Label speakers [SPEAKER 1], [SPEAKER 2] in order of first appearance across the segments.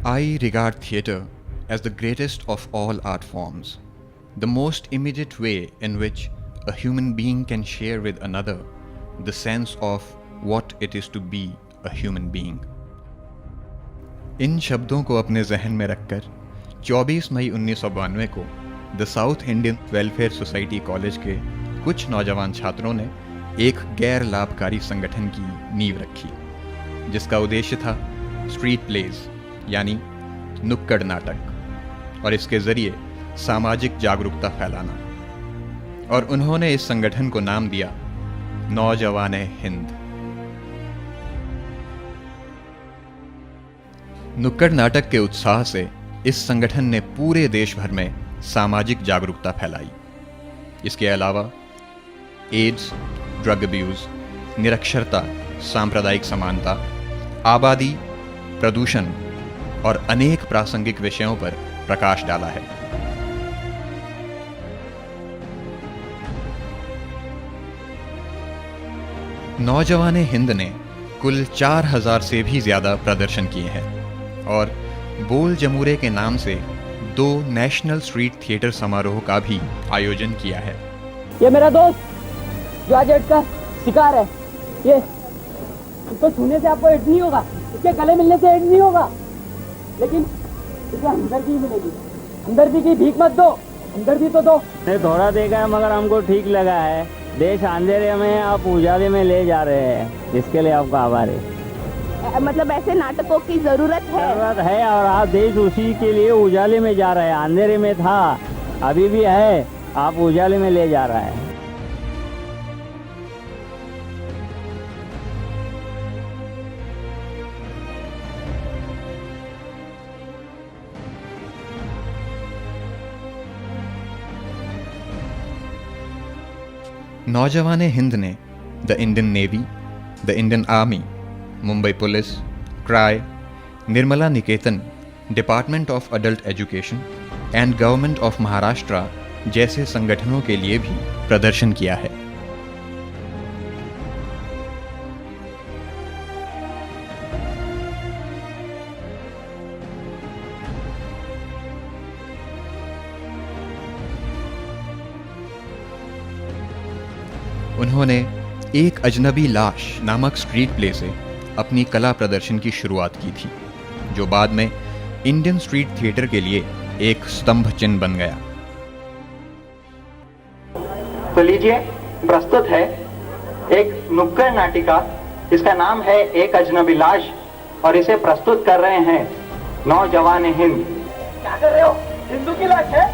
[SPEAKER 1] I regard theatre as the greatest of all art forms, the most immediate way in which a human being can share with another the sense of what it is to be a human being. इन शब्दों को अपने जहन में रखकर 24 मई 1992 को the south Indian welfare society college के कुछ नौजवान छात्रों ने एक गैर लाभकारी संगठन की नींव रखी, जिसका उद्देश्य था स्ट्रीट प्लेज यानी नुक्कड़ नाटक, और इसके जरिए सामाजिक जागरूकता फैलाना। और उन्होंने इस संगठन को नाम दिया नौजवाने हिंद। नुक्कड़ नाटक के उत्साह से इस संगठन ने पूरे देश भर में सामाजिक जागरूकता फैलाई। इसके अलावा एड्स, ड्रग अब्यूज, निरक्षरता, सांप्रदायिक समानता, आबादी, प्रदूषण और अनेक प्रासंगिक विषयों पर प्रकाश डाला है। नौजवाने हिंद ने कुल 4000 से भी ज्यादा प्रदर्शन किए हैं और बोल जमूरे के नाम से 2 नेशनल स्ट्रीट थिएटर समारोह का भी आयोजन किया है।
[SPEAKER 2] ये मेरा दोस्त जो आज एड्स का शिकार है, ये इसको छूने से आपको एड्स नहीं होगा, इसके गले मिलने से एड्स नहीं होगा, लेकिन इसे हमदर्दी मिलेगी। हमदर्दी की भीख मत दो, हमदर्दी तो दो।
[SPEAKER 3] नहीं, थोड़ा देखा है मगर हमको ठीक लगा है। देश अंधेरे में आप उजाले में ले जा रहे हैं, इसके लिए आपका आभार है।
[SPEAKER 4] मतलब ऐसे नाटकों की जरूरत है
[SPEAKER 3] और आप देश उसी के लिए उजाले में जा रहे हैं। अंधेरे में था, अभी भी है, आप उजाले में ले जा रहा है।
[SPEAKER 1] नौजवाने हिंद ने the Indian navy, the Indian army, Mumbai police, cry, Nirmala Niketan, department of adult education and government of Maharashtra जैसे संगठनों के लिए भी प्रदर्शन किया है। उन्होंने एक अजनबी लाश नामक स्ट्रीट प्ले से अपनी कला प्रदर्शन की शुरुआत की थी, जो बाद में इंडियन स्ट्रीट थिएटर के लिए एक स्तंभ चिन्ह बन गया।
[SPEAKER 5] तो लीजिए, प्रस्तुत है एक नुक्कड़ नाटिका, इसका नाम है एक अजनबी लाश, और इसे प्रस्तुत कर रहे हैं नौजवान हिंद।
[SPEAKER 2] क्या कर रहे हो? हिंदू की लाश है?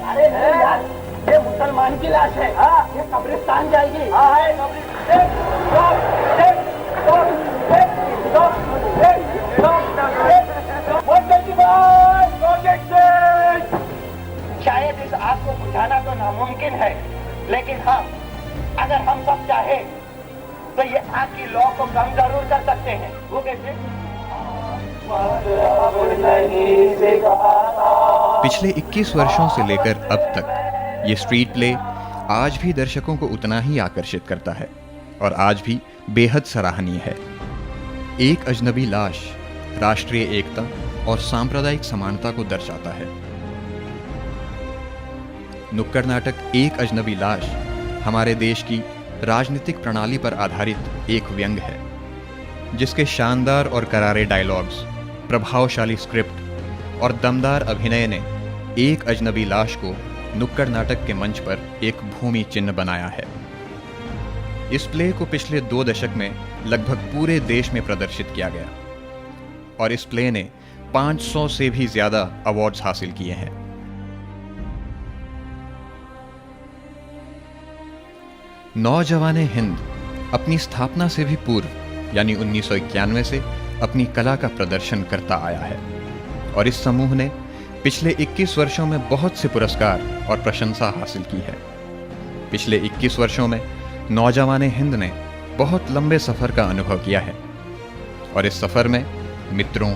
[SPEAKER 2] अरे यार, ये मुसलमान की लाश है। हाँ, ये कब्रिस्तान जाएगी। हाँ है
[SPEAKER 5] शायद इस आग को बुझाना तो नामुमकिन है, लेकिन हाँ, अगर हम सब चाहे तो ये आग की लौ को कम जरूर कर सकते हैं। वो कैसे?
[SPEAKER 1] पिछले 21 वर्षों से लेकर अब तक ये स्ट्रीट प्ले आज भी दर्शकों को उतना ही आकर्षित करता है और आज भी बेहद सराहनीय है। एक अजनबी लाश राष्ट्रीय एकता और सांप्रदायिक समानता को दर्शाता है। नुक्कड़ नाटक एक अजनबी लाश हमारे देश की राजनीतिक प्रणाली पर आधारित एक व्यंग है, जिसके शानदार और करारे डायलॉग्स, प्रभावशाली स्क्रिप्ट और दमदार अभिनय ने एक अजनबी लाश को नुक्कड़ नाटक के मंच पर एक भूमि चिन्ह बनाया है। इस प्ले को पिछले 2 दशक में लगभग पूरे देश में प्रदर्शित किया गया और इस प्ले ने 500 से भी ज्यादा अवार्ड्स हासिल किए हैं। नौजवाने हिंद अपनी स्थापना से भी पूर्व यानी 1991 से अपनी कला का प्रदर्शन करता आया है और इस समूह ने पिछले 21 वर्षों में बहुत से पुरस्कार और प्रशंसा हासिल की है। पिछले 21 वर्षों में नौजवाने हिंद ने बहुत लंबे सफ़र का अनुभव किया है और इस सफ़र में मित्रों,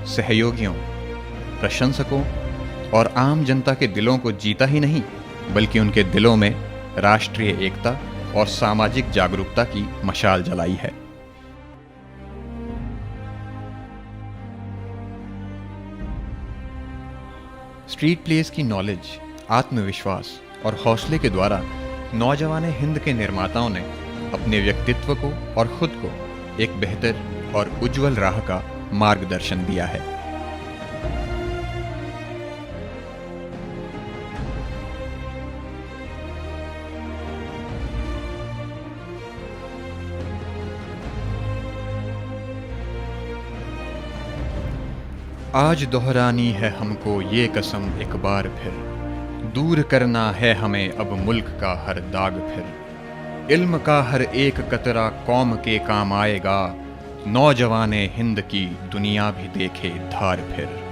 [SPEAKER 1] सहयोगियों, प्रशंसकों और आम जनता के दिलों को जीता ही नहीं, बल्कि उनके दिलों में राष्ट्रीय एकता और सामाजिक जागरूकता की मशाल जलाई है। स्ट्रीट प्लेस की नॉलेज, आत्मविश्वास और हौसले के द्वारा नौजवान हिंद के निर्माताओं ने अपने व्यक्तित्व को और खुद को एक बेहतर और उज्जवल राह का मार्गदर्शन दिया है। आज दोहरानी है हमको ये कसम एक बार फिर, दूर करना है हमें अब मुल्क का हर दाग फिर। इल्म का हर एक कतरा कौम के काम आएगा, नौजवाने हिंद की दुनिया भी देखे धार फिर।